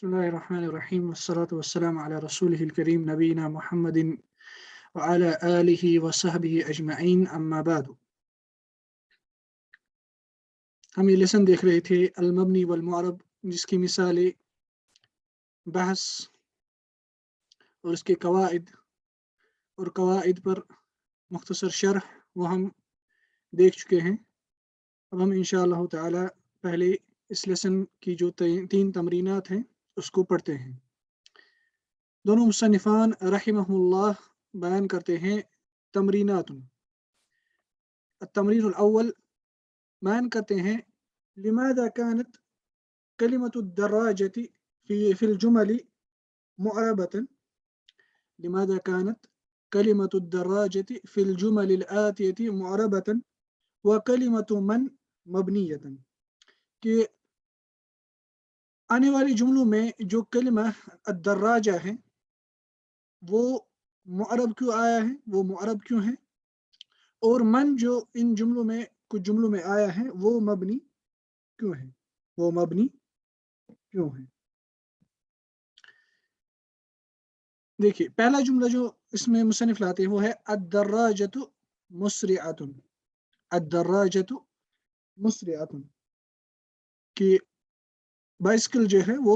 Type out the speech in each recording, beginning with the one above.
बिस्मिल्लाहिर्रहमानिर्रहीम वस्सलातु वस्सलामु अला रसूलिहिल करीम नबीना मुहम्मदिन व अला आलिहि व सहबिहि अजमईन अम्मा बादु। हम ये लेसन देख रहे थे अल मबनी वल मुअरब, जिसकी मिसालें, बहस और उसके कवाइद और कवाइद पर मुख्तसर शरह वो हम देख चुके हैं। अब हम इंशाअल्लाह ताला पहले इस लेसन की जो तीन तमरीनात हैं उसको पढ़ते हैं। दोनों मुसन्निफान रहिमहुल्लाह बयान करते हैं तमरीनातुन। तमरीनुल अव्वल बयान करते हैं लिमादा कानत कलिमतु दर्राजती फिल जुमली मुअरबतन, लिमादा कानत कलिमतु दर्राजती फिल जुमलिल आतियती मुअरबतन व कलिमतु मन मबनियतन, कि आने वाले जुमलों में जो कलिमा अद्दर्राजा है वो मुअरब क्यों आया है, वो मुअरब क्यों है, और मन जो इन जुमलों में कुछ जुमलों में आया है वो मबनी क्यों है, वो मबनी क्यों है। देखिए, पहला जुमला जो इसमें मुसन्निफ लाते हैं वो है अद्दर्राजतु मुस्रिअतुन। अद्दर्राजतु मुस्रिअतुन, कि बाइसिकल जो है वो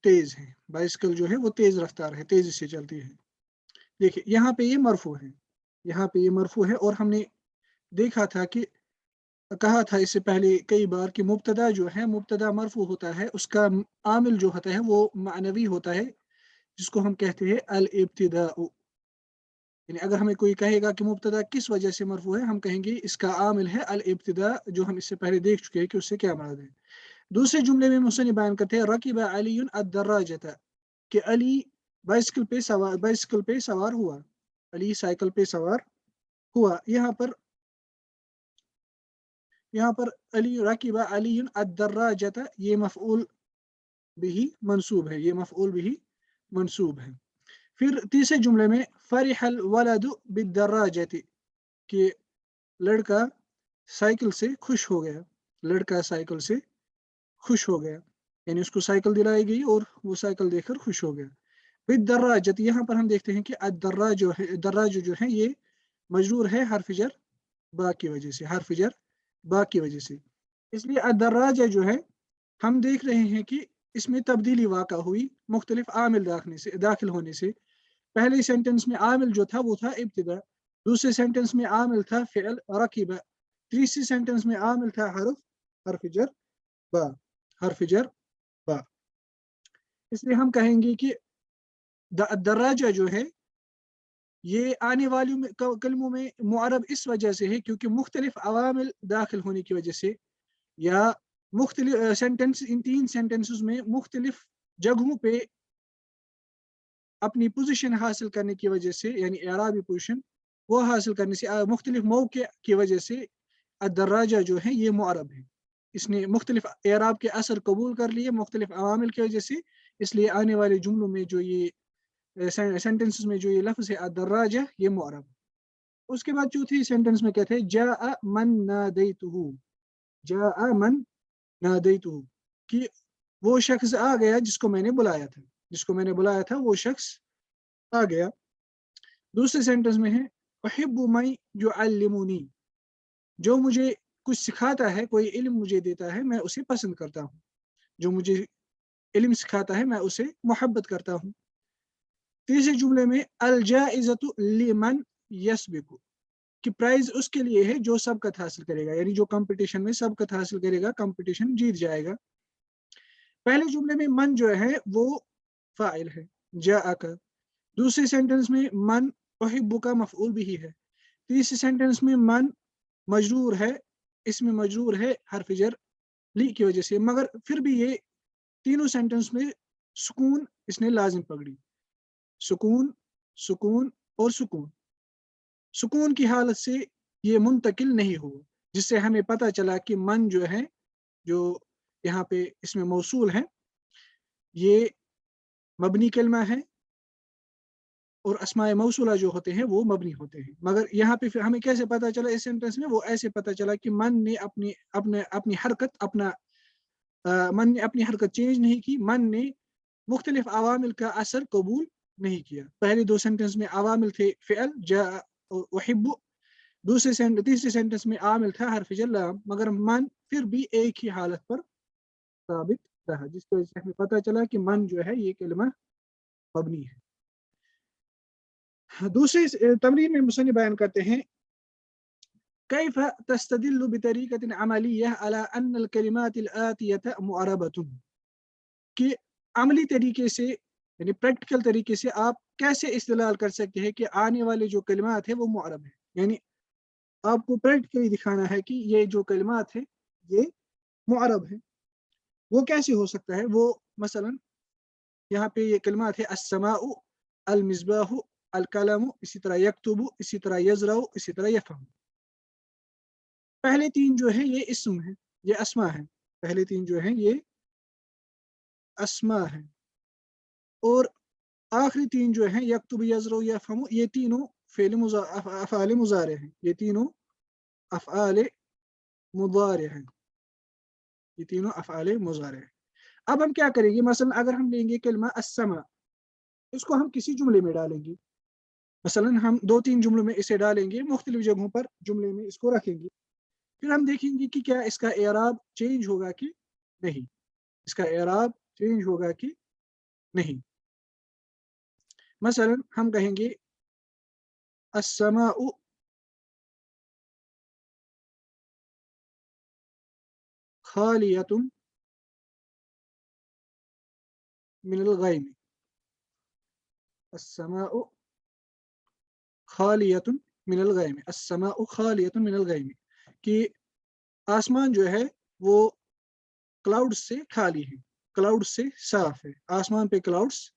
तेज है, बाइसिकल जो है वो तेज रफ्तार है, तेजी से चलती है। देखिए यहाँ पे ये मरफू है, यहाँ पे ये मरफू है, और हमने देखा था कि कहा था इससे पहले कई बार कि मुब्तदा जो है, मुब्तदा मरफू होता है, उसका आमिल जो होता है वो मानवी होता है, जिसको हम कहते हैं अल इब्तिदाउ। यानी अगर हमें कोई कहेगा कि मुब्तदा किस वजह से मरफू है, हम कहेंगे इसका आमिल है अल इब्तिदा, जो हम इससे पहले देख चुके हैं कि उससे क्या मराद है। दूसरे जुमले में मुसन्निफ बयान करते हैं रकीब अलीयुन अद्दर्राजता, कि अली बाइसिकल पे सवार हुआ, अली साइकिल पे सवार हुआ। यहाँ पर अली रकीब अलीयुन अद्दर्राजता, ये मफऊल बिही मंसूब है, ये मफऊल बिही मंसूब है। फिर तीसरे जुमले में फरिहल वलदु बिद्दर्राजती, कि लड़का साइकिल से खुश हो गया, लड़का साइकिल से खुश हो गया, यानी उसको साइकिल दिलाई गई और वो साइकिल देखकर खुश हो गया। बिद्दर्राजती, यहाँ पर हम देखते हैं कि अद्दर्राज जो है, दर्राज जो है ये मजरूर है हर्फ जर बा की वजह से, हर्फ जर बा की वजह से, इसलिए अद्दर्राज जो है हम देख रहे हैं कि इसमें तब्दीली वाक़ा हुई मुख्तलिफ आमिल दाखिल होने से। पहले सेंटेंस में आमिल जो था वो था इब्तिदा, दूसरे सेंटेंस में आमिल था फ़िअल रकीबा, तीसरे सेंटेंस में आमिल था हर्फ जर बा, हर्फ जर बा। इसलिए हम कहेंगे कि दर्राजा जो है ये आने वाली कलमों में मुअरब इस वजह से है क्योंकि मुख्तलिफ अवामिल दाखिल होने की वजह से, या मुख्तलिफ सेंटेंस, इन तीन सेंटेंसेस में मुख्तलिफ जगहों पे अपनी पोजीशन हासिल करने की वजह से, यानी एराबी पोजीशन वो हासिल करने से, मुख्तलिफ मौके की वजह से अद्दर्राजा जो है ये मुअरब है। इसने मुख्तलिफ एराब के असर कबूल कर लिए मुख्तलिफ अवामिल की वजह से, इसलिए आने वाले जुमलों में जो ये सेंटेंसेस में जो ये लफ्ज़ है अद्दर्राजा, ये मुअरब। उसके बाद चौथी सेंटेंस में कहते हैं जाअ मन नादैतुहु, जाअ मन नादैतुहु, कि वो शख्स आ गया जिसको मैंने बुलाया था, जिसको मैंने बुलाया था वो शख्स आ गया। दूसरे सेंटेंस में है उहिब्बु मन युअल्लिमुनी, जो मुझे कुछ सिखाता है, कोई इल्म मुझे देता है, मैं उसे पसंद करता हूँ, जो मुझे इल्म सिखाता है मैं उसे मोहब्बत करता हूँ। तीसरे जुमले में अल जाइज़तु लिमन यस्बिकु, कि प्राइज उसके लिए है जो सबकत हासिल करेगा, यानी जो कंपटीशन में सबकत हासिल करेगा, कंपटीशन जीत जाएगा। पहले जुमले में मन जो है वो फाइल है जाअ का, दूसरे सेंटेंस में मन उहिब्बु का मफऊल भी है, तीसरे सेंटेंस में मन मजरूर है, इसमें मजरूर है हर्फ जर ली की वजह से, मगर फिर भी ये तीनों सेंटेंस में सुकून इसने लाजिम पकड़ी, सुकून, सुकून और सुकून। सुकून की हालत से ये मुंतकिल नहीं हुआ, जिससे हमें पता चला कि मन जो है, जो यहाँ पे इसमें मौसूल है, ये मबनी कलमा है, और अस्माए मौसूला जो होते हैं वो मबनी होते हैं। मगर यहाँ पे फिर हमें कैसे पता चला इस सेंटेंस में, वो ऐसे पता चला कि मन ने अपनी हरकत, मन ने अपनी हरकत चेंज नहीं की, मन ने मुख्तलिफ अवामिल का असर कबूल नहीं किया। पहले दो सेंटेंस में अवामिल थे फ़िअल जा और वहिब्बु, तीसरे सेंटेंस में आमिल था हर्फ जर लाम, मगर मन फिर भी एक ही हालत पर साबित रहा, जिसकी वजह से हमें पता चला कि मन जो है ये कलमा मबनी है। दूसरी तमरीन में मुसन्निफ बयान करते हैं कैफ तस्तदिल्लु बितरीक़तिन अमलिय्यह अला अन्नल कलिमातिल आतियत मुअरबतुन, कि अमली तरीके से यानी प्रैक्टिकल तरीके से आप कैसे इस्तेलाल कर सकते हैं कि आने वाले जो कलिमात है वो मुअरब है। यानी आपको प्रैक्टिकली दिखाना है कि ये जो कलिमात है ये मुअरब है। वो कैसे हो सकता है? वो मसलन यहाँ पे ये कलिमात है अस्समाउ, अल मिस्बाहु, अल कलमु, इसी तरह यक्तुबु, इसी तरह यज़रउ, इसी तरह यफ़हम। पहले तीन जो है ये इस्म है, ये अस्मा है। पहले तीन जो है ये अस्मा है, और आखिरी तीन जो है यक्तुब, यज़रउ, यफ़हम, ये तीनों अफ़आल मुज़ारे हैं। ये तीनों अफ़आल मुज़ारे हैं। ये तीनों अफ़आल मुज़ारे हैं। अब हम क्या करेंगे? मसलन अगर हम लेंगे कलमा अस्समा, इसको हम किसी जुमले में डालेंगे। मसलन हम दो तीन जुमलों में इसे डालेंगे, मुख्तलिफ जगहों पर जुमले में इसको रखेंगे। फिर हम देखेंगे कि क्या इसका एराब चेंज होगा कि नहीं, इसका एराब चेंज होगा कि नहीं। मसलन हम कहेंगे अस्समाउ खालियतुन मिनल गैम, अस्समाउ खालियतुन मिनल गैम, अस्समाउ खालियतुन मिनल गैम, कि आसमान जो है वो क्लाउड से खाली है, क्लाउड से साफ है, आसमान पे क्लाउड्स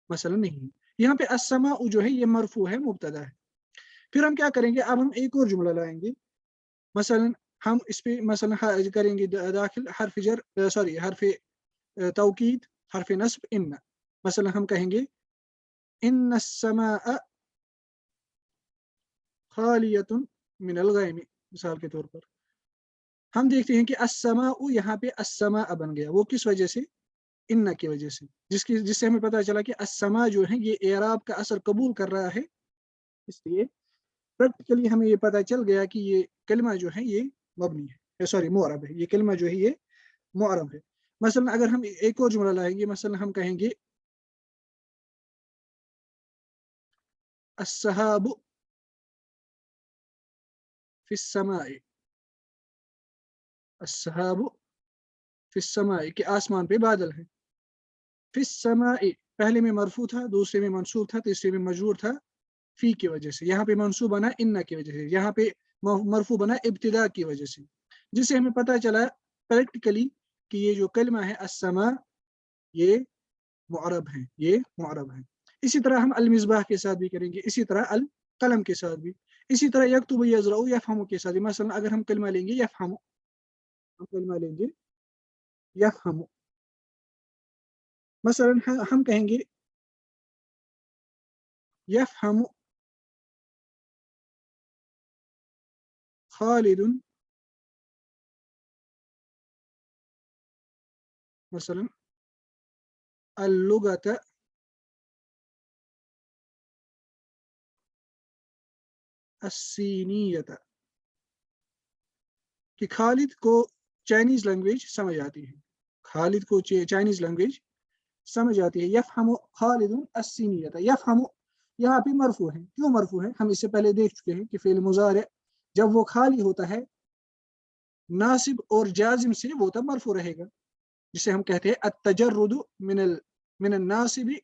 मसलन नहीं है। यहाँ पे अस्समाउ जो है ये मरफू है, मुब्तदा है। फिर हम क्या करेंगे? अब हम एक और जुमला लाएंगे। मसलन हम इस पे मसलन करेंगे दाखिल हर्फ जर, सॉरी हर्फ तौकीद, हर्फ नस्ब इन्न। मसलन हम कहेंगे इन्न अस्समाअ खालियतुन मिनल गैम। मिसाल के तौर पर हम देखते हैं कि अस्समाउ यहाँ पे अस्समा बन गया। वो किस वजह से? इन्न की वजह से, जिससे हमें पता चला कि अस्समा जो है ये एराब का असर कबूल कर रहा है। इसलिए प्रैक्टिकली हमें ये पता चल गया कि ये कलमा जो है ये मबनी है, सॉरी मुअरब है। ये कलमा जो है ये मुअरब है। मसलन अगर हम एक और जुमला लाएंगे, मसलन हम कहेंगे अस्सहाबु फिस समाई, अस्सहाबु फिस समाई, कि आसमान पे बादल है। फिस समाई पहले में मरफू था, दूसरे में मंसूब था, तीसरे में मजरूर था फी की वजह से। यहाँ पे मंसूब बना इन्ना की वजह से, यहाँ पे मरफू बना इब्तिदा की वजह से, जिससे हमें पता चला प्रैक्टिकली कि ये जो कलमा है अस्समा ये मुअरब है, ये मुअरब है। इसी तरह हम अल मिसबाह के साथ भी करेंगे, इसी तरह अल कलम के साथ भी, इसी तरह यक्तुबु यज़रउ यफ़हमु के साथ भी। मसलन अगर हम कलमा लेंगे यफ़हमु, हम कलमा लेंगे यफ़हमु, मसलन हम कहेंगे यफ़हमु खालिदुन, मसलन अल-लुगत अस्सीनियत, कि खालिद को चाइनीज लैंग्वेज समझ आती है। खालिद को चाइनीज लैंग्वेज समझ आती है। यफ़हमु खालिदुन अस्सीनियत, यफ़हमु यहाँ पे मरफू है। क्यों मरफू है? हम इससे पहले देख चुके हैं कि फेल मुज़ारे जब वो खाली होता है नासिब और जाजिम से, वो तब मरफू रहेगा, जिसे हम कहते हैं अत्तजर्रुदु मिनल नासिबी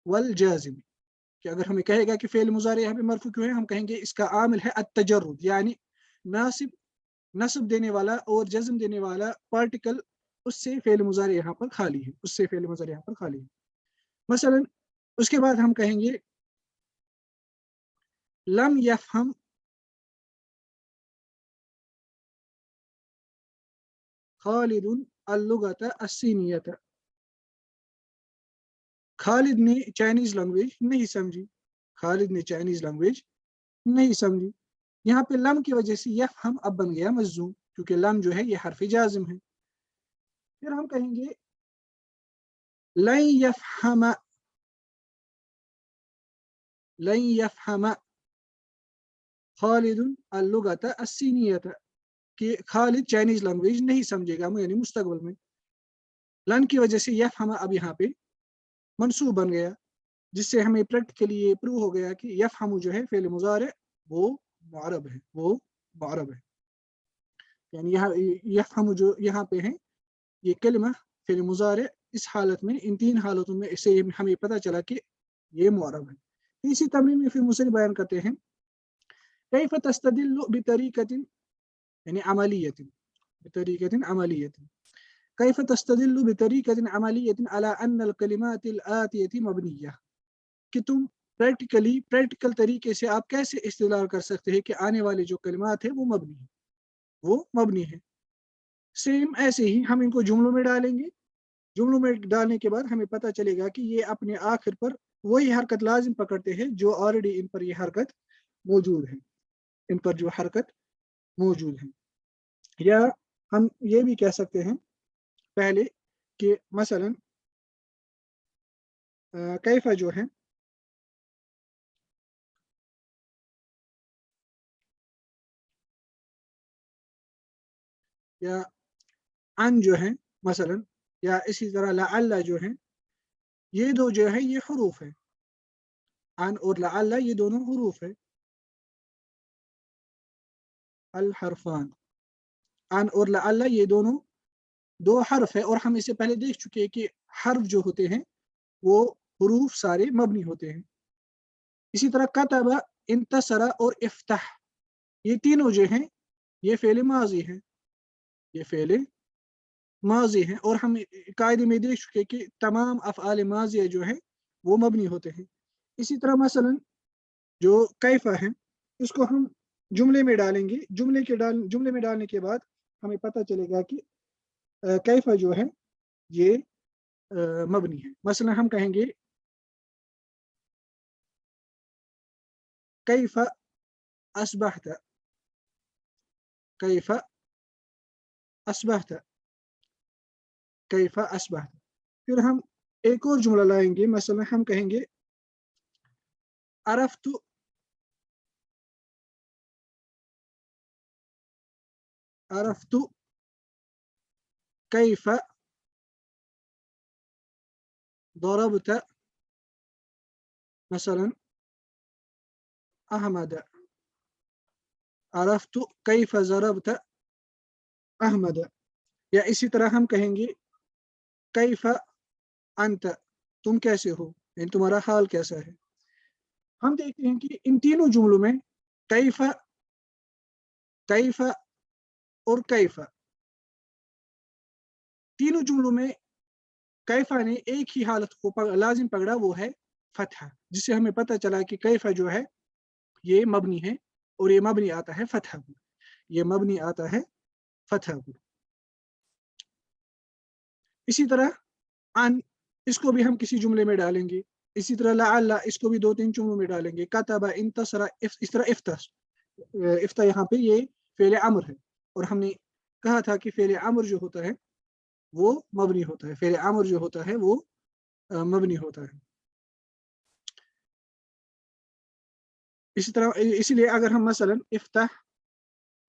वल जाजिम। कि अगर हमें कहेगा कि फेल मुज़ारे यहाँ पे मरफू क्यों है, हम कहेंगे इसका आमिल है अत्तजर्रुद, यानी नासिब नस्ब देने वाला और जज्म देने वाला पार्टिकल, उससे फेल मुज़ारे यहाँ पर खाली है, उससे फेल मुज़ारे यहाँ पर खाली है। मसलन उसके बाद हम कहेंगे लम यफ़हम खालिदुन अल-लुगत अस्सीनियत, खालिद ने चाइनीज लैंग्वेज नहीं समझी, खालिद ने चाइनीज लैंग्वेज नहीं समझी। यहाँ पे लम की वजह से यफ़हम अब बन गया मज़्ज़ूम, क्योंकि लम जो है ये हर्फ जाज़िम है। फिर हम कहेंगे लन यफ़हम खालिदुन अल-लुगत अस्सीनियत, कि खालिद चाइनीज लैंग्वेज नहीं समझेगा, यानी मुस्तकबिल में। लन की वजह से यफ़हम अब यहाँ पे मंसूब बन गया, जिससे हमें प्रैक्टिकली ये प्रूव हो गया कि यफ़हम जो है फ़िल मुज़ारे वो मुअरब है, वो मुअरब है। यानी यहाँ यफ़हम जो यहाँ पे है, ये कलिमा फ़िल मुज़ारे, इस हालत में, इन तीन हालतों में इससे हमें पता चला कि ये मुअरब है। इसी तमरीन में फिर मुसन्निफ़ बयान करते हैं, कैफ़ तस्तदिल्लु बितरीक़तिन यानी अमलियतिन, बितरीक़तिन अमलियतिन, कैफ़ तस्तदिल्लु बितरीक़तिन अमलियतिन अला अन्नल कलिमातिल आतियति मबनिय्या, कि तुम प्रैक्टिकल तरीके से आप कैसे इस्तेदलाल कर सकते हैं कि आने वाले जो कलिमात है वो मबनी है, वो मबनी है। सेम ऐसे ही हम इनको जुमलों में डालेंगे, जुमलों में डालने के बाद हमें पता चलेगा कि ये अपने आखिर पर वही हरकत लाजिम पकड़ते हैं जो ऑलरेडी इन पर ये हरकत मौजूद है, इन पर जो हरकत मौजूद है। या हम ये भी कह सकते हैं पहले कि मसलन कैफा जो है, या अन जो है मसलन, या इसी तरह लअल्ला जो है, ये दो जो है ये हरूफ है, अन और लअल्ला ये दोनों हरूफ है, अल हरफान, अन और लअल्ला ये दोनों दो हर्फ है, और हम इससे पहले देख चुके हैं कि हर्फ जो होते हैं वो हरूफ सारे मबनी होते हैं। इसी तरह कतबा, इंतसरा और इफ्ताह, ये तीनों जो हैं ये फ़ेल माज़ी हैं, ये फ़ेल माज़ी हैं, और हम कायदे में देख चुके कि तमाम अफ़आल माज़िया जो है वो मबनी होते हैं। इसी तरह मसलन जो कैफ़ा है, इसको हम जुमले में डालेंगे, जुमले में डालने के बाद हमें पता चलेगा कि कैफ़ा जो है ये मबनी है। मसलन हम कहेंगे कैफ़ अस्बहत, कैफ़ अस्बहत, कैफ़ अस्बहत। फिर हम एक और जुमला लाएंगे, मसलन हम कहेंगे अरफ्तु, अरफ्तु कैफ़ ضربت मसलन अहमद, अरफ्तु कैफ़ ज़रबत अहमद। या इसी तरह हम कहेंगे कैफ़ अंत, तुम कैसे हो, यानी तुम्हारा हाल कैसा है। हम देखते हैं कि इन तीनों जुमलों में कैफ़, कैफ़ और कैफ़, तीनों जुमलों में कैफ़ा ने एक ही हालत को लाजिम पकड़ा, वो है फतहा, जिससे हमें पता चला कि कैफ़ा जो है ये मबनी है, और ये मबनी आता है फतहा पर, ये मबनी आता है फतहा पर। इसी तरह अन, इसको भी हम किसी जुमले में डालेंगे। इसी तरह लअल्ला, इसको भी दो तीन जुमलों में डालेंगे। कतबा, इंतसरा, इस तरह इफ्ता यहाँ पे ये फेल अमर है, और हमने कहा था कि फेल अमर जो होता है वो मबनी होता है, फेल अमर जो होता है वो मबनी होता है। इसी तरह इसीलिए अगर हम मसलन इफ्ताह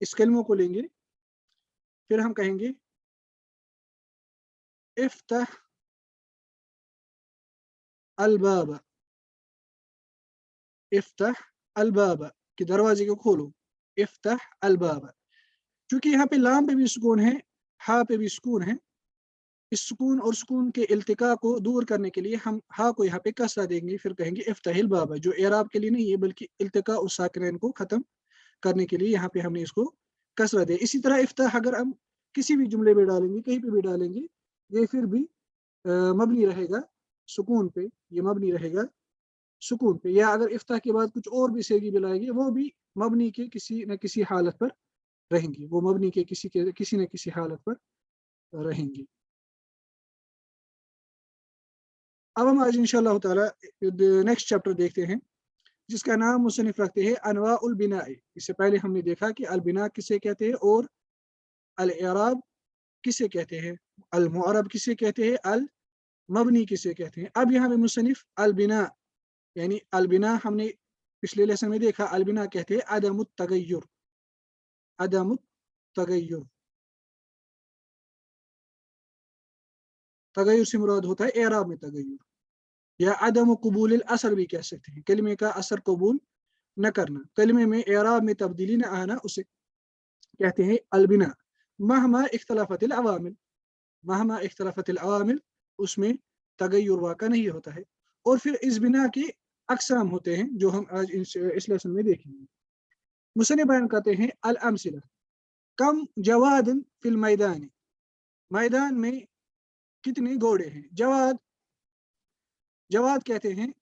इस कलमों को लेंगे, फिर हम कहेंगे इफ्ताह अल-बाब, इफ्ताह अल-बाब, कि दरवाजे को खोलो, इफ्ताह अल-बाब। क्योंकि यहाँ पे लाम पे भी सुकून है, हा पे भी सुकून है, इस सुकून और सुकून के इल्तिका को दूर करने के लिए हम हा को यहाँ पे कसरा देंगे, फिर कहेंगे इफ्ताहिल बाब, जो एराब के लिए नहीं है बल्कि इल्तिका और साकिनैन को ख़त्म करने के लिए यहाँ पे हमने इसको कसरा दिया। इसी तरह इफ्ताह अगर हम किसी भी जुमले में डालेंगे, कहीं पे भी डालेंगे, ये फिर भी मबनी रहेगा सुकून पे, ये मबनी रहेगा सुकून पे। या अगर इफ्ताह के बाद कुछ और भी सेगी मिलाएंगे, वो भी मबनी के किसी न किसी हालत पर रहेंगी, वो मबनी के किसी न किसी हालत पर रहेंगी। अब हम आज इंशाअल्लाह ताला नेक्स्ट चैप्टर देखते हैं, जिसका नाम मुसन्निफ रखते हैं अनवाउल बिना। इससे पहले हमने देखा कि अल बिना किसे कहते हैं और अल इराब किसे कहते हैं, अल मुअरब किसे कहते हैं, अल मबनी किसे कहते हैं। अब यहाँ पे मुसन्निफ अलबिना, यानी अलबिना हमने पिछले लेसन में देखा, अलबिना कहते हैं अदमुत तगय्युर, अदमुत तगय्युर, तगय्युर से मुराद होता है एराब में तगय्युर, या अदम कबूल असर भी कह सकते हैं, कलिमे का असर कबूल न करना, कलिमे में एराब में तब्दीली न आना, उसे कहते हैं अलबिना। महमा इख्तलाफतिल अवामिल, महमा इख्तलाफतिल अवामिल, उसमें तगय्युर वाक़ा नहीं होता है। और फिर इस बिना के अक़साम होते हैं जो हम आज इस लेसन में देखेंगे। मुसन्निफ़ बयान करते हैं अल अमसिला, कम जवादन फिल मैदान, मैदान में कितने घोड़े हैं। जवाद, जवाद कहते हैं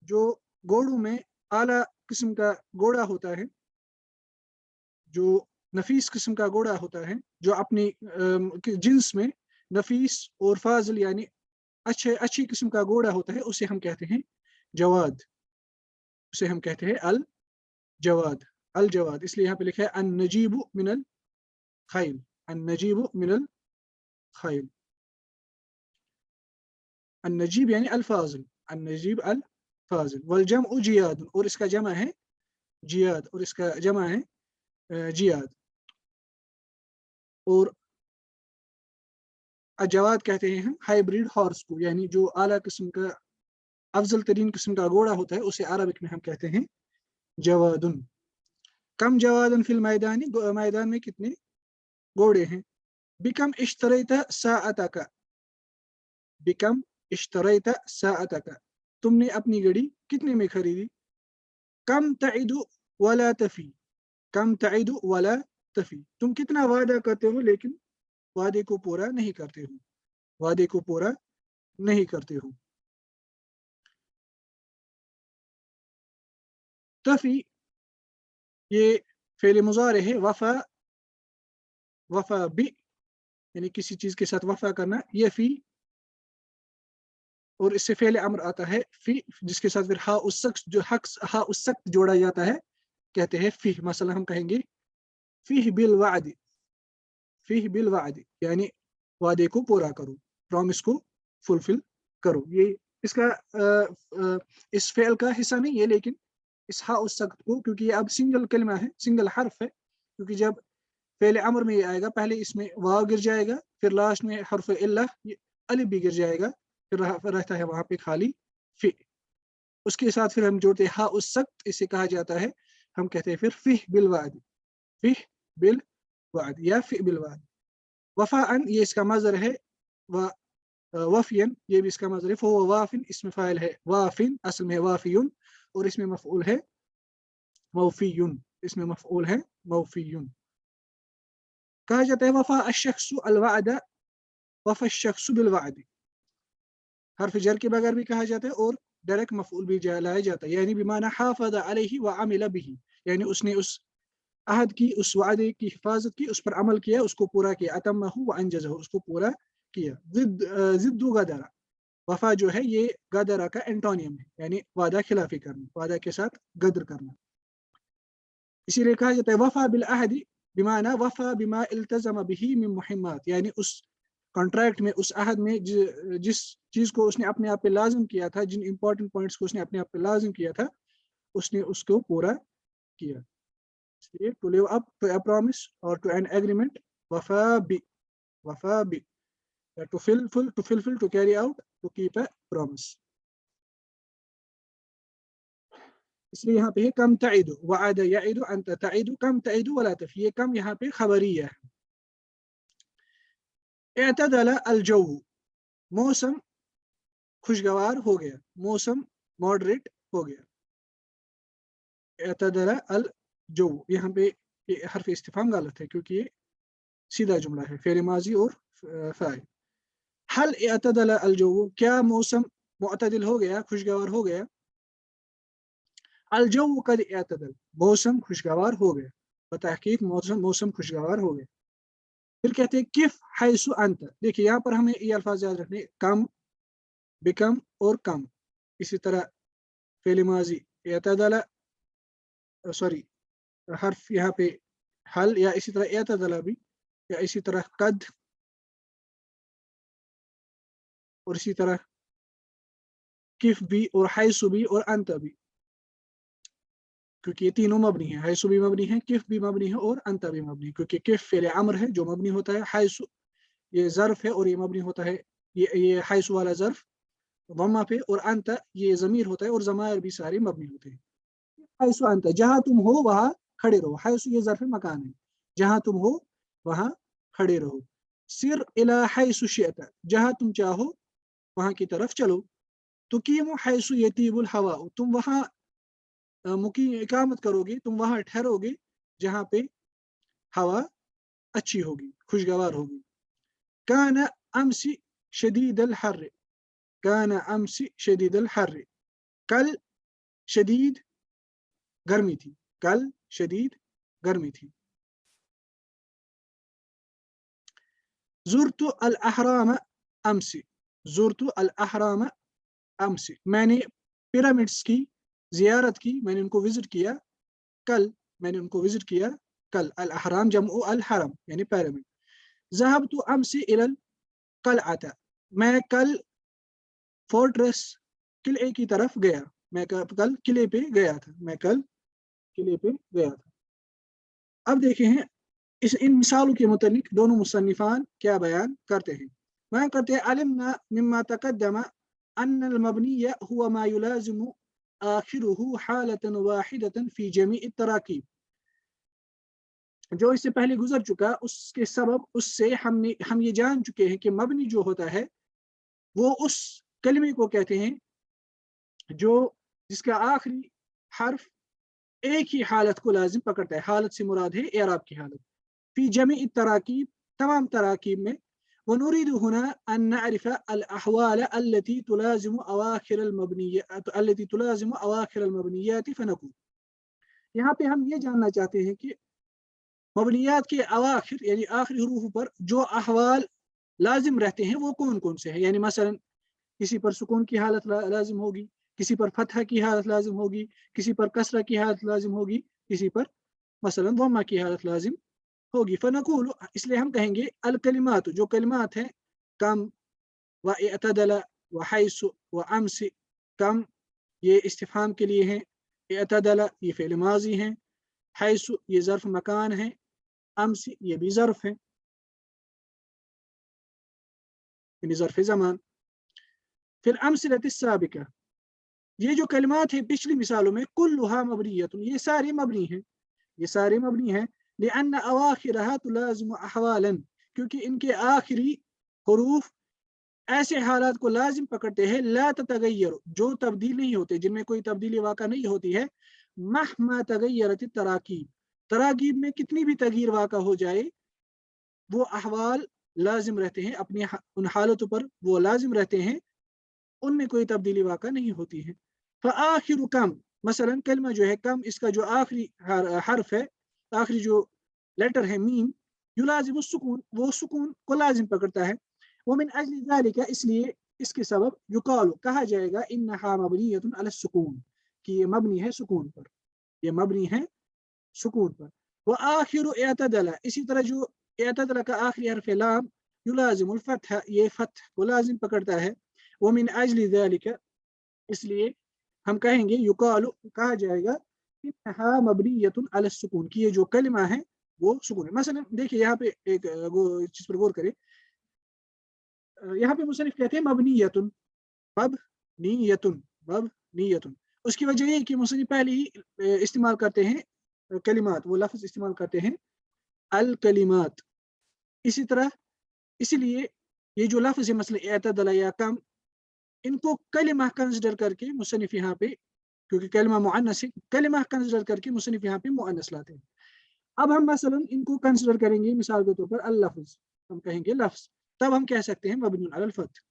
जो घोड़ों में आला किस्म का घोड़ा होता है, जो नफीस किस्म का घोड़ा होता है, जो अपनी जिन्स में नफीस और फाजिल यानी अच्छी किस्म का घोड़ा होता है, उसे हम कहते हैं जवाद, उसे हम कहते हैं अल जवाद, अल जवाद। इसलिए यहाँ पे लिखा है अन नजीबु मिनल खैल, अन नजीबु मिनल खैल, अन नजीब यानी अल फाजिल, अन नजीब अल फाजिल। वल जमउ जियाद, और इसका जमा है जियाद, और इसका जमा है जियाद। और अजवाद कहते हैं हम हाइब्रिड हॉर्स को, यानी जो आला किस्म का अफजल तरीन किस्म का घोड़ा होता है, उसे अरबिक में हम कहते हैं जवादुन। कम जवादन फिल मैदानी, मैदान में कितने घोड़े हैं। बिकम इश्तरैता साअतका, बिकम इश्तरैता साअतका, तुमने अपनी घड़ी कितने में खरीदी। कम तइदु वला तफी, कम तइदु वला तफी, तुम कितना वादा करते हो लेकिन वादे को पूरा नहीं करते हो, वादे को पूरा नहीं करते हो। तफी ये फेल मुजारे है, वफा, वफा बी यानी किसी चीज के साथ वफा करना, ये फी, और इससे फेल अम्र आता है फी, जिसके साथ फिर हा उस शख्स, जो हक हा उस सख्त जोड़ा जाता है, कहते हैं फी। मसला हम कहेंगे फीह बिल वादी, फीह बिल वादी यानी वादे को पूरा करो, प्रॉमिस को फुलफिल करो। ये इसका इस फेल का हिस्सा नहीं है, लेकिन इस हा उस सख्त को, क्योंकि ये अब सिंगल कलमा है, सिंगल हर्फ है, क्योंकि जब फेल अमर में ये आएगा, पहले इसमें वाव गिर जाएगा, फिर लास्ट में हर्फ इल्ला अलिफ भी गिर जाएगा, फिर रहता है वहां पे खाली फी। उसके साथ फिर हम जोड़ते हैं हा उस सख्त, इसे कहा जाता है, हम कहते हैं फिर फिह बिल वादी, फिह बिल वादी या फी बिल वादी। वफाअन ये इसका मजर है, व वफियन ये भी इसका मजर है। फो वाफिन इसमें फाइल है वाफिन, असल में वाफियुन, और इसमें मफऊल है मौफियुन, इसमें मफऊल है मौफियुन। कहा जाता है वफा अशख्सु अल वादा, वफा अशख्सु बिल वादी, हर्फ जर के बगैर भी कहा जाता है, और डायरेक्ट मफऊल भी लाया जाता है, यानी बिमाना हाफज़ अलैहि व अमिल बिही, यानी उसने उस अहद की, उस वादे की हिफाजत की, उस पर अमल किया, उसको पूरा किया। अतम्महु व अंजज़हु, उसको पूरा किया। जिद्दु गदरा, वफा जो है ये गदरा का एंटोनियम है, यानी वादा खिलाफी करना, वादा के साथ गद्र करना। इसीलिए कहा जाता है वफा बिल अहदी, बिमाना वफा बिमा इल्तज़म बिही मिन मुहिम्मात, यानी उस कॉन्ट्रैक्ट में, उस अहद में जिस चीज को उसने अपने आप पे लाजिम किया था, जिन इंपॉर्टेंट पॉइंट्स को उसने अपने आप पे लाजिम किया था, उसने उसको पूरा किया। इसलिए to live up to a promise और टू एन एग्रीमेंट, वफा बी, वफा बी, to fulfil, to carry out, to keep a promise. इसलिए यहाँ पे कम तइदु, वअद यइदु, अंत तइदु, कम तइदु वला तफी, ये कम यहाँ पे खबरिया है। एतदल अल जौ, मौसम खुशगवार हो गया, मौसम मॉडरेट हो गया। एतदल अल जौ, यहाँ पे ये हर्फ इस्तिफाम गलत है, क्योंकि ये सीधा जुमला है, फेर माजी और फाइल। हल एतदल अल जौ, क्या मौसम मुअतदिल हो गया, खुशगवार हो गया। अल जौ कद एतदल, मौसम खुशगवार हो गया, बतहकीक मौसम खुशगवार हो गया। फिर कहते हैं किफ हैसु अंत, देखिए यहाँ पर हमें ये अल्फाज याद रखने, कम, बिकम और कम। इसी तरह फेल माजी एतदल, सॉरी हर्फ यहाँ पे हल, या इसी तरह एतदल भी, या इसी तरह कद, اور اسی طرح किफ भी और हैसु भी और अंत भी, क्योंकि ये तीनों मबनी है। हैसु भी मबनी है, किफ भी मबनी है और अंत भी मबनी है, क्योंकि किफ फेल अमर है जो मबनी होता है, हैसु ये ज़र्फ है और ये मबनी होता है, ये हैसु वाला ज़र्फ वम्मा पे, और अंत ये ज़मीर होता है और ज़मायर भी सारे मबनी होते हैं। हैसु अंत, जहाँ तुम हो वहाँ खड़े रहो। हैसु ये ज़र्फ मकान है, जहाँ तुम हो वहाँ खड़े रहो। सिर इला हैसु शिअत, जहाँ तुम चाहो वहाँ की तरफ चलो। तुकीमु हैसु यतीबुल हवा, तुम वहाँ इकामत करोगे, तुम वहाँ ठहरोगे जहाँ पे हवा अच्छी होगी, खुशगवार होगी। काना अमसी शदीद अल हर्र, काना अमसी शदीद अल हर्र, कल शदीद गर्मी थी, कल शदीद गर्मी थी। ज़ुरतु अल अहराम अमसी, ज़ुरतु अल अहराम अमसी, मैंने पिरामिड्स की जियारत की, मैंने उनको विजिट किया कल, मैंने उनको विजिट किया कल। अल अहराम जम्उ अल हरम यानी पिरामिड। ज़हबतु अमसी इलल क़लअत, मैं कल फोर्ट्रेस किले की तरफ गया, मैं कल किले पे गया था, मैं कल किले पे गया था। अब देखें हैं इन मिसालों के मुतालिक दोनों मुसन्निफान क्या बयान करते हैं। बयान करते हैं अलिमना मिम्मा तक़द्दम अन्नल मबनिय हुवा मा युलाज़िमु आखिरुहु हालतन वाहिदतन फी जमीइ तराकीब, जो इससे पहले गुजर चुका उसके सबब उससे हम ये जान चुके हैं कि मबनी जो होता है वो उस कलमे को कहते हैं जो जिसका आखिरी हर्फ एक ही हालत को लाजिम पकड़ता है। हालत से मुराद है एराब की हालत। फी जमीइ तराकीब, तमाम तराकीब में। वनुरीदु हुना अन नअरिफ अल अहवाल अल्लती तुलाजिमु अवाखिर अल मबनियात फनकुल, यहाँ पे हम ये जानना चाहते हैं कि मबनियात के अवाखिर यानी आखिरी हुरूफ पर जो अहवाल लाजिम रहते हैं वो कौन कौन से हैं। यानी मसलन किसी पर सुकून की हालत लाजिम होगी, किसी पर फतह की हालत लाजिम होगी, किसी पर कसरा की हालत लाजिम होगी, किसी पर मसलन वम्मा की हालत लाजिम होगी। फनकूल, इसलिए हम कहेंगे अल कलिमात, जो कलिमात हैं कम व इअतदल व हैसु व अम्स, कम ये इस्तिफहाम के लिए हैं, इअतदल ये फ़िल माज़ी हैं, हैसु ये ज़र्फ मकान है, अम्स ये भी ज़र्फ है यानी ज़र्फ ज़मान। फिर अम्सिलत साबिका, ये जो कलिमात है पिछली मिसालों में, कुल्लुहा मबनियतुन, ये सारे मबनी हैं, ये सारे मबनी हैं। लिअन्न अवाखिरहा तुलाज़िमु अहवालन, क्योंकि इनके आखिरी हुरूफ ऐसे हालात को लाजिम पकड़ते हैं, ला ततगय्यर, जो तब्दील नहीं होते, जिनमें कोई तब्दीली वाक़ा नहीं होती है। महमा तगय्यरत तराकीब, तराकीब में कितनी भी तगयीर वाक़ा हो जाए वो अहवाल लाजिम रहते हैं, अपनी उन हालतों पर वो लाजिम रहते हैं, उनमें कोई तब्दीली वाक़ा नहीं होती है। फ़आखिरु कम, मसलन कलमा जो है कम, इसका जो आखिरी हर्फ है, आखिरी जो लेटर है मीम, युलाजिमु सुकून, वो सुकून को लाजिम पकड़ता है। वो मिन अजली ज़ालिका, इसलिए इसके सबब युकालु, कहा जाएगा इन्नहा मबनियतुन अला सुकून, कि ये मबनी है सुकून पर, ये मबनी है सुकून पर। वो आखिरु इअतदला, इसी तरह जो इअतदला का आखिरी हर्फ लाम, युलाजिमुल फतह, ये फतह को लाजिम पकड़ता है। वो मिन अजली ज़ालिका, इसलिए हम कहेंगे युकालु, कहा जाएगा इन्नहा मबनियतुन अला सुकून, कि ये जो कलिमा है वो सुकून है। मसलन देखिए यहाँ पे एक चीज पर गौर करें, यहाँ पे मुसन्निफ कहते हैं मबनियतुन, मबनियतुन, मबनियतुन। उसकी वजह ये कि मुसन्निफ पहले ही इस्तेमाल करते हैं कलिमात, वो लफ्ज इस्तेमाल करते हैं अल कलिमात। इसी तरह इसलिए ये जो लफ्ज है मसलन इअतदला या कम, इनको कलिमा कंसिडर करके मुसन्निफ यहाँ पे, क्योंकि कलिमा मुअन्नस है, कलिमा कंसिडर करके मुसन्निफ यहाँ पे मुअन्नस लाते हैं। अब हम मसलन इनको कंसिडर करेंगे मिसाल के तौर पर अल लफ्ज, हम कहेंगे लफ्ज, तब हम कह सकते हैं मबनी अलल फत्ह।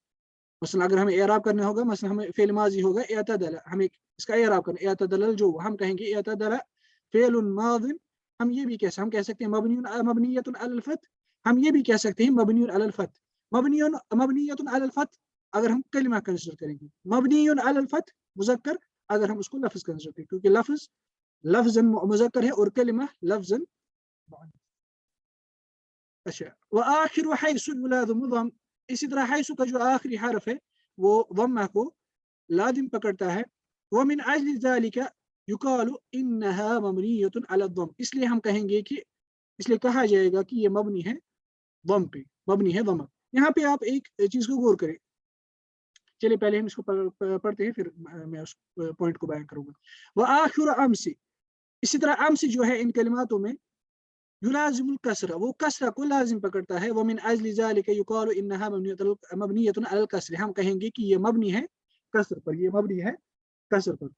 मसलन अगर हमें एराब करना होगा, मसलन हमें फेल माजी होगा इअतदला, हमें इसका एराब करना इअतदल जो, हम कहेंगे इअतदला फेलुन मादिन, हम ये भी हम कह सकते हैं मबनियतुन अलल फत्ह, हम ये भी कह सकते हैं मबनियुन अलल फत्ह। मबनियतुन अलल फत्ह अगर हम कलिमा कंसिडर करेंगे, मबनियुन अलल फत्ह मुज़क्कर अगर हम उसको लफ्ज कंसिडर करें, क्योंकि लफ्ज लफ्जन मुज़क्कर है और कलिमा लफ्जन। अच्छा, व आखिर हैसु युलाज़ मुदम, इसी तरह हैसु का जो आखिरी हर्फ है वो वम्मा को लाजिम पकड़ता है। वमिन अजलि ज़ालिका युकालु इन्नहा मबनियतुन अला दम, इसलिए हम कहेंगे कि, इसलिए कहा जाएगा कि ये मबनी है दम पे, मबनी है दम। यहाँ पे आप एक चीज को गौर करें। चलिए पहले हम इसको पढ़ते हैं, फिर मैं उस पॉइंट को बयान करूंगा। वह आखिर अमसी, इसी तरह अमसी जो है इन कलिमातों में युलाजिमुल कसरा, वो कसरा को लाजिम पकड़ता है। वमिन अजलि ज़ालिका युकालु इन्नहा मबनियतुन अलल कसर, हम कहेंगे कि ये मबनी है कसर पर, ये मबनी है कसर पर।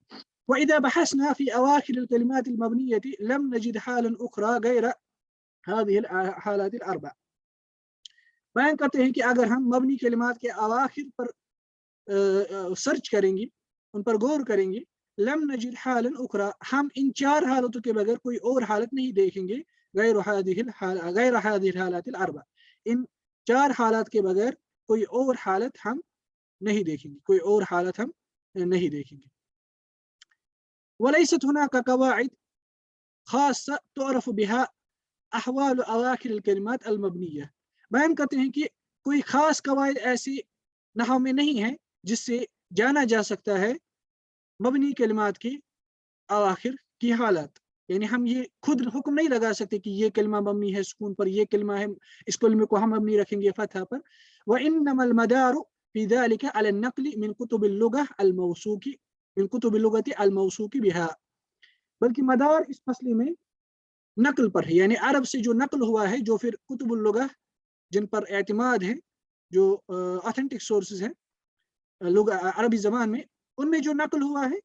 वइज़ा बहसना फी अवाखिर अल कलिमात अल मबनियति लम नजिद हालन उखरा गैर हादिहि अल हालात अल अर्बा। बयान करते हैं कि अगर हम मबनी कलिमात के अवाखिर पर सर्च करेंगे, उन पर गौर करेंगे, लम नजिद हालन उखरा, हम इन चार हालतों के बगैर कोई और हालत नहीं देखेंगे, गैर हादिहिल हालात अल अर्बा, इन चार हालत के बगैर कोई और हालत हम नहीं देखेंगे, कोई और हालत हम नहीं देखेंगे। वलैसत हुनाका कवाइद खासा तुअरफ बिहा अहवाल अवाखिर अल कलिमात अल मबनिया। बयान करते हैं कि कोई खास कवाइद ऐसी नहव में नहीं है जिससे जाना जा सकता है मबनी कलिमात की अवाखिर की हालत। यानी हम ये खुद हुक्म नहीं लगा सकते कि ये कलमा मबनी है सुकून पर, ये कलमा है, इस कलमे को हम मबनी रखेंगे फतह पर। व इन्नमल मदारु फी ज़ालिका अला नक़्ल मिन कुतुबिल लुग़ह अल मौसूकी मिन कुतुबिल लुग़ति अल मौसूकी बिहा, बल्कि मदार इस मसले में नकल पर है, यानी अरब से जो नकल हुआ है, जो फिर कुतुबुल लुग़ह जिन पर एतमाद है, जो ऑथेंटिक सोर्सेज हैं अरबी ज़बान में, उनमें जो नकल हुआ है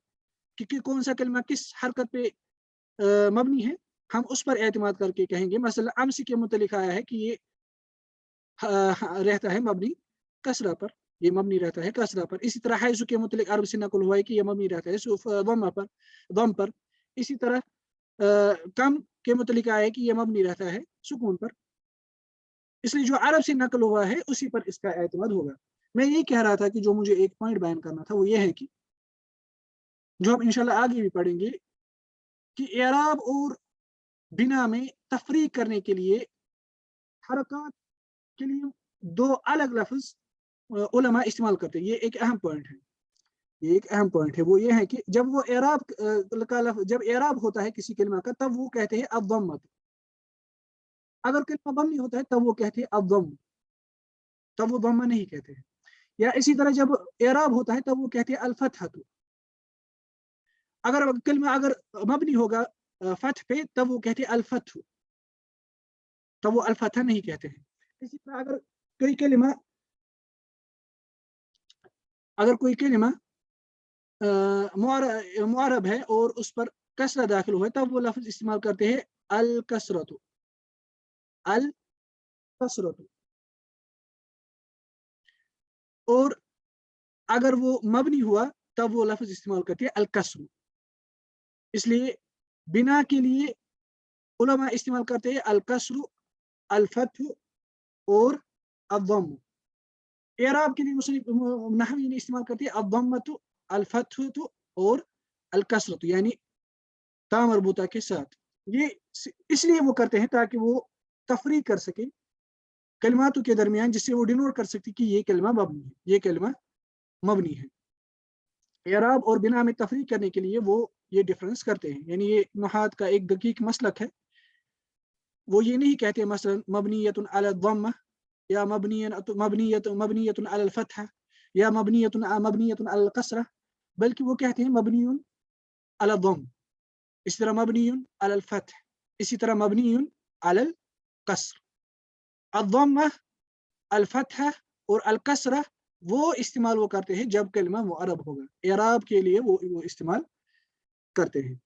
कि कौन सा कलमा किस हरकत पे मबनी है, हम उस पर एतमाद करके कहेंगे। मसला अमसी के मुतलिक आया है कि ये रहता है मबनी कसरा पर, ये मबनी रहता है कसरा पर। इसी तरह हैज़ु के मुतलिक अरब से नकल हुआ है कि ये मबनी रहता है दम पर। इसी तरह कम के मुतलिक आया है कि ये मबनी रहता है सुकून पर। इसलिए जो अरब से नकल हुआ है उसी पर इसका एतमाद होगा। मैं यही कह रहा था कि जो मुझे एक पॉइंट बयान करना था वो ये है कि जो हम इंशाल्लाह आगे भी पढ़ेंगे कि एराब और बिना में तफरीक करने के लिए, हरकत के लिए दो अलग लफ्ज उलमा इस्तेमाल करते हैं। ये एक अहम पॉइंट है, ये एक अहम पॉइंट है। वो ये है कि जब वो एराब का लफ्ज, जब एराब होता है किसी कलिमा का, तब वो कहते हैं अद्दम्मत। अगर कलिमा मबनी होता है तब वो कहते हैं अद्दम्म, तब वो दम्मा नहीं कहते हैं। या इसी तरह जब एराब होता है तब वो कहते हैं अल-फतहतु। अगर कलिमा अगर मबनी होगा फतह पे तब वो कहते हैं अल-फतहु, तब वो अल-फतह नहीं कहते हैं। इसी तरह अगर कोई कलिमा, अगर कोई कलिमा मुअरब है और उस पर कसरा दाखिल हुआ है, तब वो लफ्ज इस्तेमाल करते हैं अल-कसरतु, अल-कसरतु। और अगर वो मबनी हुआ तब वो लफ्ज इस्तेमाल करते हैं अल-कसरु। इसलिए बिना के लिए उलमा इस्तेमाल करते हैं अल-कसरु, अल-फतहु और अद-दम्म। एराब के लिए नहवी इस्तेमाल करते हैं अद-दम्मतु, अल-फतहु और अल-कसरतु, यानी ता मरबूता के साथ। ये इसलिए वो करते हैं ताकि वो तफरीक कर सके कलिमातों के दरमियान, जिससे वो डिनोट कर सकती कि ये कलमा मबनी है, ये कलमा मबनी है। एराब और बिना में तफरीक करने के लिए वो ये डिफरेंस करते हैं। यानी ये नुहात का एक दकीक मसलक है। वो ये नहीं कहते मसलन मबनियतुन अला दम्मा या मबनियतुन अला फतह या मबनियतुन अला कसरा, बल्कि वो कहते हैं मबनियुन अला दम, इसी तरह मबनियुन अला फतह, इसी तरह मबनियुन अला कसर। अद-दम्मा, अल-फतह और अल-कसरा वो इस्तेमाल वो करते हैं जब कलमा मुअरब होगा। एराब के लिए वो इस्तेमाल करते हैं।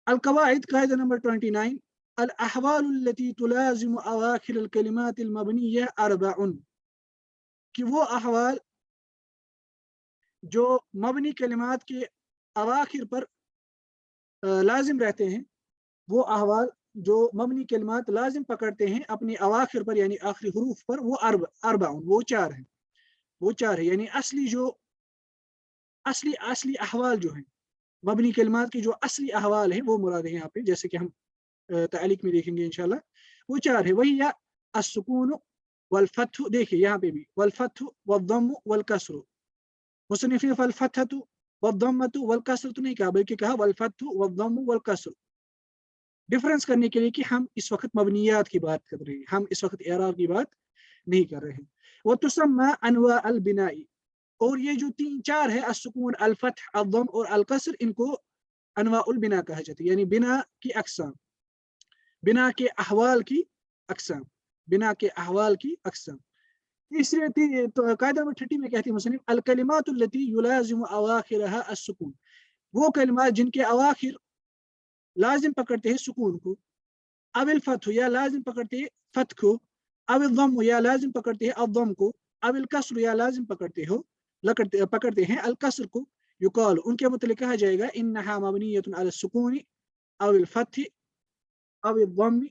अल-कवाइद कायदा नंबर 29, अल-अहवाल अल्लती तुलाज़िमु अवाखिर अल-कलिमात अल-मबनिय्या अर्बउन, कि वो अहवाल जो मबनी कलिमात के अवाखिर पर लाजिम रहते हैं, वो अहवाल जो मबनी कलिमात लाजिम पकड़ते हैं अपनी अवाखिर पर, यानी आखिरी हुरूफ पर, वो अर्बउन, वो चार है, वो चार है। यानी असली जो असली अहवाल जो है मबनी कलिमात की, जो असली अहवाल है वो मुराद है यहाँ पे, जैसे कि हम तालिक में देखेंगे इंशाल्लाह। वो चार है, वही या अस्सुकून वल फत्हु, देखिए यहाँ पे भी वल फत्हु वल दम्मु वल कसरु, मुसन्निफ ने फलफतहतु वद्दम्मतु वलकसरतु नहीं कहा, बल्कि कहा वलफतहु वद्दम्मु वलकसर, डिफरेंस करने के लिए कि हम इस वक्त मबनियात की बात कर रहे हैं, हम इस वक्त एराब की बात नहीं कर रहे हैं। वो तुसम्मा अनवा अल बिनाई, और ये जो तीन चार है अस्सुकून अल फतह अल दम और अल कसर, इनको अनवा उल बिना कहा जाता है, यानी बिना की अक़साम, बिना के अहवाल की अक़साम, बिना के अहवाल की अक़साम। तीसरे तो कायदा नंबर 30 में कहती है मुसन्निफ अल कलिमातुल्लती युलाज़िमु अवाखिरहा अस्सुकून, वो कलिमात जिनके अवाखिर लाजिम पकड़ते हैं सुकून को, अविल फतह या लाजिम पकड़ते हैं फतह को, अविल दम या लाजिम पकड़ते हैं अदम को, अविल कसर या लाजिम पकड़ते हैं अल कसर को, युकाल उनके मतलब कहा जाएगा इन्नहा मबनियतुन अला सुकूनी अविल फतह अविल दम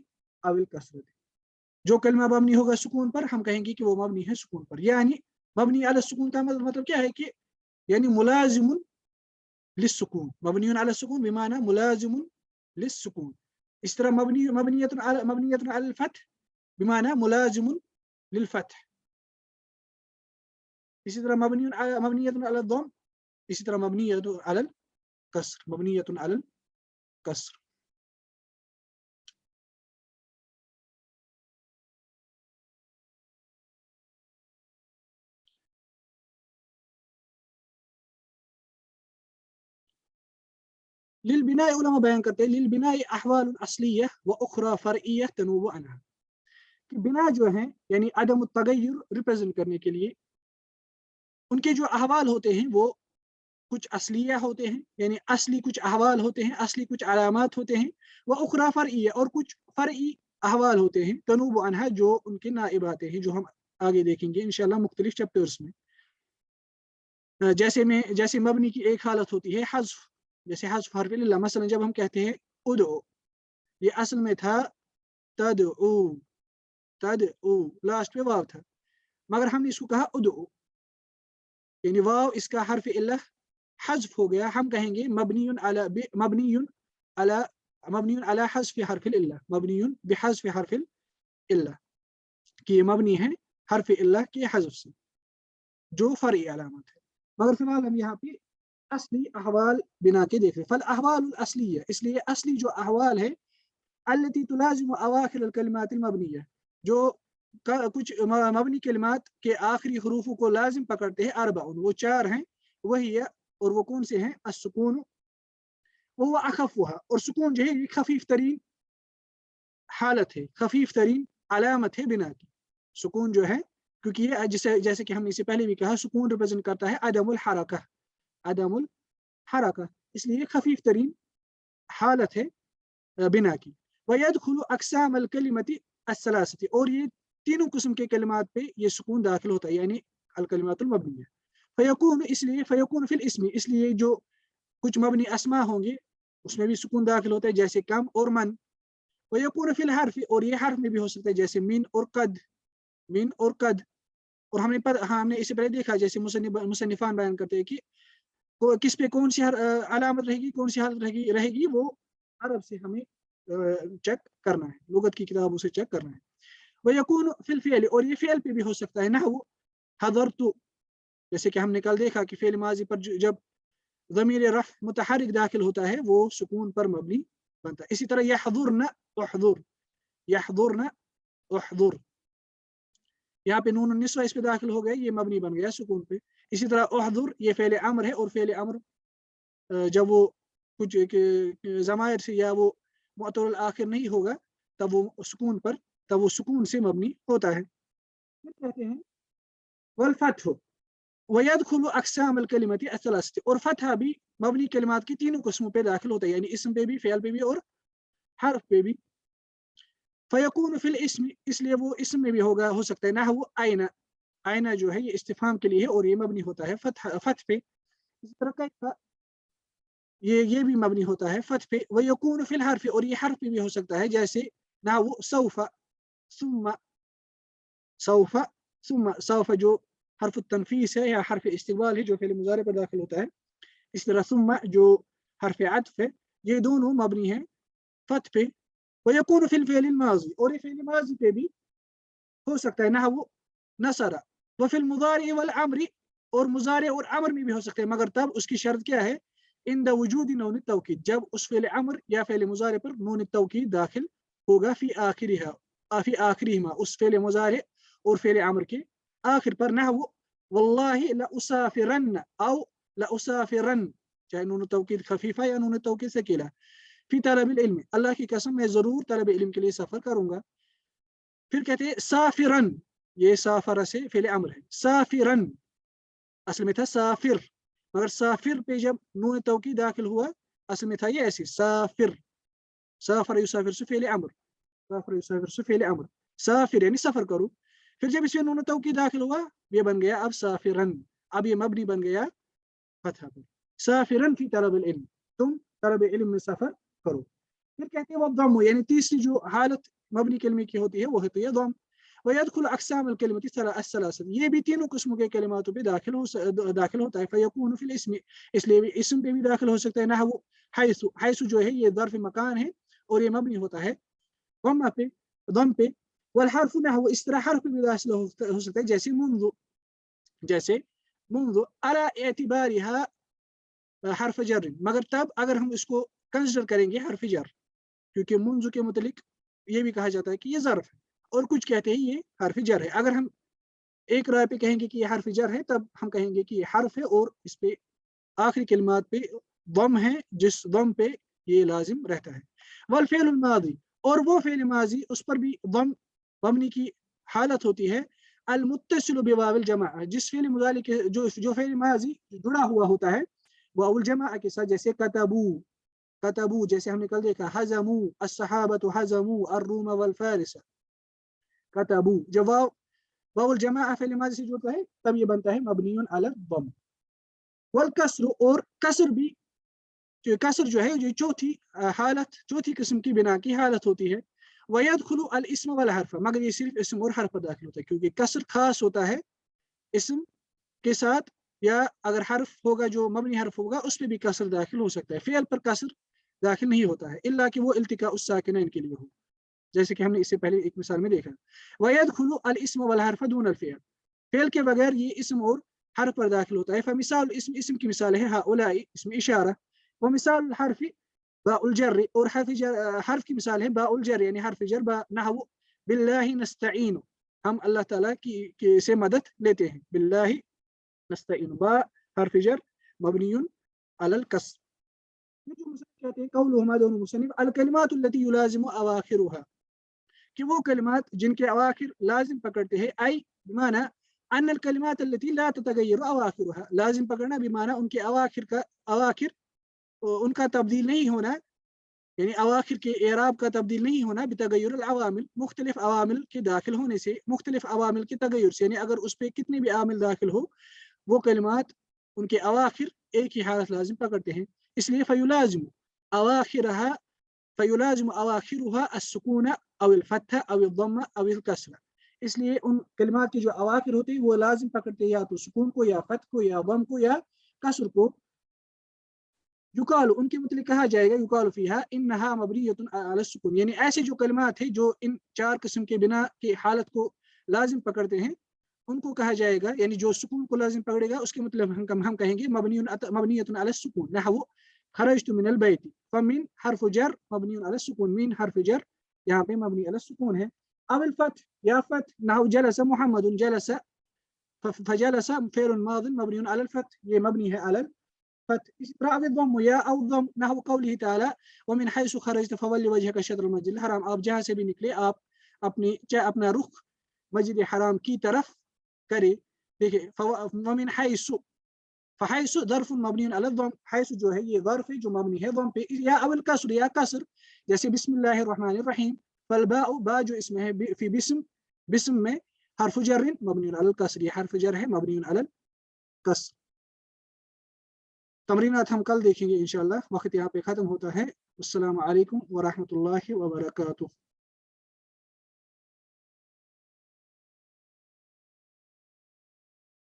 अविल कसर, जो कलमा मबनी होगा सुकून पर हम कहेंगे कि वो मबनी है सुकून पर। यानी मबनी अला सुकून का मतलब क्या है कि यानी मुलाजिमुन लिस्सुकून, मबनियुन अला सुकून बिमाना मुलाजिमुन लिस्सुकून। इस तरह मबनियतुन अल फतह बिमाना मुलाजिमुन लिल फतह। इसी तरह मबनियतुन अला दम, इसी तरह मबनियतुन अला कसर, मबनियतुन अला कसर। लिल बिना उलमा बयान करते हैं लिल बिना अहवाल असलियह व उखरा फरइयह तनूव अनहा, कि बिना जो है यानी अदम तगय्युर रिप्रेजेंट करने के लिए उनके जो अहवाल होते हैं वो कुछ असलिया होते हैं, यानी असली कुछ अहवाल होते हैं, असली कुछ अलामात होते हैं, व उखरा फरइयह और कुछ फरई अहवाल होते हैं, तनूव अनहा जो उनके नाइब आते हैं, जो हम आगे देखेंगे इंशाल्लाह मुख्तलिफ चैप्टर्स में। जैसे मबनी की एक हालत होती है हज़्फ़, जैसे हज़्फ़ हर्फ़ इल्ला, मसलन जब हम कहते हैं उदउ, ये असल में था तदउ, तदउ लास्ट पे वाव था, मगर हमने इसको कहा उदउ, यानी वाव इसका हर्फ़ इल्ला हज़्फ़ हो गया, हम कहेंगे मबनियुन अला हज़्फ़ हर्फ़ इल्ला, मबनियुन बिहज़्फ़ हर्फ़ इल्ला, कि ये मबनी है हर्फ़ इल्ला के हज़्फ़ से, जो फ़रई अलामत है। मगर फिलहाल हम यहाँ पे असली अहवाल बिना के देख रहे। फल अहवाल असली है, इसलिए असली जो अहवाल है अल्लती तुलाजिमु अवाखिर कलिमात मबनिया, जो कुछ मबनी कलिमात के आखिरी हरूफों को लाजिम पकड़ते हैं, अरबाउन वो चार हैं, वही है, और वो कौन से हैं, अस्सुकून वो अखफ़ुहा, और सुकून जो है ये खफीफ तरीन हालत है, खफीफ तरीन अलामत है बिना की। सुकून जो है, क्योंकि ये जैसे कि हमने इससे पहले भी कहा, सुकून रिप्रेजेंट करता है अदमुल हरका, अदमुल हरका, इसलिए खफीफ तरीन हालत है बिना की। वयदखुलु अक़साम अल कलिमती अस्सलासती, और ये तीनों किस्म के कलिमात पे ये सुकून दाखिल होता है, यानी अल कलिमातुल मबनिया। फयकून, इसलिए फयकून फिल इस्मी, इसलिए जो कुछ मबनी अस्मा होंगे उसमें भी सुकून दाखिल होता है, जैसे कम और मन। वयकून फिल हर्फ, और ये हर्फ में भी हो सकता है, जैसे मिन और कद, मिन और कद। और हमने इससे पहले देखा, जैसे मुसन्निफान बयान करते हैं कि किस पे कौन सी अलामत रहेगी, कौन सी हालत रहेगी, वो अरब से हमें चेक करना है, लुगत की किताबों से चेक करना है। वयकून फिल फ़िअल, और ये फ़िअल पे भी हो सकता है, नहवु हज़रतु, जैसे कि हमने कल देखा कि फ़िअल माज़ी पर जब ज़मीर रफ़ मुतहर्रिक दाखिल होता है वो सुकून पर मबनी बनता है। इसी तरह यहज़ुरन उहज़ुर, यहज़ुरन उहज़ुर, यहाँ पे नून निस्वा इस पे दाखिल हो गया, ये मबनी बन गया सुकून पे। इसी तरह उहज़ुर ये फ़िअल अम्र है, और फ़िअल अम्र जब वो कुछ ज़मायर से या वो मुअत्तल आखिर नहीं होगा तब वो सुकून से मबनी होता है। फिर कहते हैं वल फतह वयदखुलु अक़साम अल कलिमती अस्सलासती, और फतह भी मबनी कलिमात की तीनों किस्मों पे दाखिल होता है, यानी इसम पे भी, फ़िअल पे भी और हर्फ पे भी। फयकून फिल इस्म, इसलिए वो इसम में भी हो सकता है, नहवु आइना, आइना जो है ये इस्तिफाम के लिए है और ये मबनी होता है फतह पे। इसी तरह कैफ़ा, ये भी मबनी होता है फतह पे। वयकून फिल हर्फ, और ये हर्फ पे भी हो सकता है, जैसे नहवु सौफ़ा, सुम्मा, सौफ़ा, सुम्मा, सौफ़ा जो हर्फ तनफीस है या हर्फ इस्तिक़बाल है जो फ़िल मुज़ारे पर दाखिल होता है। इस तरह सुम्मा जो हर्फ अत्फ़ है, ये दोनों मबनी है फतह पे। वयकून फिल फ़िअल माज़ी, और ये फ़िअल माज़ी पे भी हो सकता है, नहवु नसरा, व फिल मुज़ारि वल अम्रि اور मुजारे और अमर में भी हो सकते हैं, मगर तब उसकी शर्त क्या है, इन द वजूद नून तौकीद, जब उस फेल अमर या फेल मुजारे पर नून तौकीद दाखिल होगा फी आखिरिहिमा, उस फेल मुजारे और फेल अमर के आखिर पर। नहवु वल्लाहि लउसाफिरन औ लउसाफिरन, चाहे नून तौकीद खफीफा या नून तौकीद सकीला, फी तलबिल इल्म, अल्लाह की कसम मैं जरूर तलब इल्म के लिए सफर करूंगा। फिर कहते हैं साफिरन, ये साफरा से फेल अमर है, साफिरन असल में था साफिर, मगर साफिर पे जब नून तौकीद दाखिल हुआ असल में था ये ऐसी साफिर, साफर युसाफिर से फेल अमर, साफर युसाफिर से फेल अमर, साफिर यानी सफर करूं। फिर जब इसमें नून तौकीद दाखिल हुआ ये बन गया अब साफिरन, अब ये मबनी बन गया फतह पर, साफिरन फी तलब इल्म, तुम तलब इल्म में सफर करो। फिर कहते हैं वो दम, यानी तीसरी जो हालत मबनी कलमे की होती है वो होती है दम। वयदखुल अक़साम अल कलिमती सलासत, ये भी तीनों किस्मों के कलिमातों पे दाखिल होता है। फयकून फिल इस्म, इसलिए इसम पे भी दाखिल हो सकता है। नहवु हैसु, हैसु जो है ये ज़र्फ़ मकान है और ये मबनी होता है दम पे, दम पे। वल हर्फ नहवु, इस तरह हर्फ भी दाखिल हो सकता है, जैसे मुंज़ु, जैसे मुंज़ु अला एतिबारिहा हर्फ जर, मगर तब अगर हम इसको कंसिडर करेंगे हर्फ जर, क्योंकि मुंज़ु के मुतलिक ये भी कहा जाता है कि ये ज़र्फ़ है और कुछ कहते हैं ये हर्फ जर है। अगर हम एक राय पे कहेंगे कि ये हर्फ जर है तब हम कहेंगे कि ये हर्फ है और इस पे आखिरी कलिमात पे दम है, जिस दम पे ये लाजिम रहता है। वल फ़िअल माज़ी, और वो फ़िअल माज़ी उस पर भी दम मबनी की हालत होती है। अल मुत्तसिल बिवाविल जमा, जिस फ़िअल मुज़ारी के जो फ़िअल माज़ी जुड़ा हुआ होता है वाउल जमा के साथ, जैसे कतबू, कतबू जैसे हमने कल देखा, हज़मू अस्सहाबतु हज़मू अर्रूम वल फारिस, कतबू जब वाउल जमा फ़िअल माज़ी से जुड़ता है तब ये बनता है मबनियुन अला दम। वल कसर, और कसर भी, कसर जो है ये चौथी हालत, चौथी किस्म की बिना की हालत होती है। वयदखुलु अल इस्म वल हर्फ, मगर ये सिर्फ इस्म और हर्फ दाखिल होता है, क्योंकि कसर खास होता है इस्म के साथ, या अगर हर्फ होगा जो मबनी हर्फ होगा उस पर भी कसर दाखिल हो सकता है। फ़िअल पर कसर दाखिल नहीं होता है इल्ला कि वो इल्तिका उस साकिनैन के लिए हो, जैसे कि हमने इससे पहले एक मिसाल में देखा। वयदखुलु अल इस्म वल हर्फ दून अल फ़िअल, फ़िअल के बगैर ये इस्म और हर्फ पर दाखिल होता है। फमिसाल इस्म, इस्म की मिसाल है हाउलाई इसमें इशारा, व मिसाल हर्फ बाउल जर, और हर्फ की मिसाल है बाउल जर यानी हर्फ जर, बा नहवु बिल्लाहि नस्तईन, हम अल्लाह ताला की से मदद लेते हैं। बिल्लाहि नस्तईन, बा हर्फ जर मबनियुन अलल कसर। ये जो मुसन्निफ कहते हैं कौलुहुमा, दोनों मुसन्निफ, अल कलिमातु लती युलाजिमु अवाखिरुहा, कि वो कलिमात जिनके अवाखिर लाजिम पकड़ते हैं, आई बिमाना अन अल कलिमात लती ला ततगय्यरु अवाखिरुहा, लाजिम पकड़ना बिमाना उनके अवाखिर का, अवाखिर उनका तब्दील नहीं होना, यानी अवाखिर के एराब का तब्दील नहीं होना, बितगय्युर अवामिल, मुख्तलिफ अवामिल के दाखिल होने से, मुख्तलिफ अवामिल के तगय्युर से, यानी अगर उस पर कितने भी आमिल दाखिल हो वो कलिमात उनके अवाखिर एक ही हालत लाजिम पकड़ते हैं। इसलिए फयुलाजिम अवाखिरहा, फयुलाजिम अवाखिरुहा अस्सुकून अविल फत्हा अविल दम्मा अविल कसरा, इसलिए उन कलिमात की जो अवाखिर होती है वो लाजिम पकड़ते हैं या तो सुकून को या फत को या दम को या कसर को। युकालु, उनके मतलब कहा जाएगा, युकालु फीहा इन्नहा मबनियतुन अला सुकून, यानी ऐसे जो कलिमात है जो इन चार किस्म के बिना की हालत को लाजिम पकड़ते हैं उनको कहा जाएगा, यानी जो सुकून को लाजिम पकड़ेगा उसके मतलब हम कहेंगे मबनियतुन अला सुकून। नहवु खरजतु मिनल बैति, फमिन हर्फ जर मबनियुन अला सुकून, मिन हर्फ जर यहाँ पे मबनी अला सुकून है। अविल फत, या फत, नहवु जलस मुहम्मदुन जलस, फजलस फ़िअल माज़ि मबनियुन अला फत, ये मबनी है अला फत। इसी तरह अविल दम या औ दम, नहवु कौलिही तआला वमिन हैसु खरजत फवल्लि वजहक शत्रुल मस्जिदिल हराम, आप जहाँ से भी निकले आप अपना रुख मस्जिद हराम की तरफ करे। देखिए वमिन हैसु, फहैसु ज़र्फ़ुन मबनियुन अला दम, हैसु जो है ये ज़र्फ़ है जो मबनी है दम पे। या अविल कसर, या कसर, जैसे बिस्मिल्लाहिर रहमानिर रहीम, फल बाउ, बा जो इसमें है फी बिस्म, बिस्म में हर्फ जर मबनियुन अला कसर, ये हर्फ जर है मबनियुन अला कसर। तमरीनात हम कल देखेंगे इंशाअल्लाह, वक्त यहाँ पे ख़त्म होता है। अस्सलामु अलैकुम व रहमतुल्लाहि व बरकातुहू।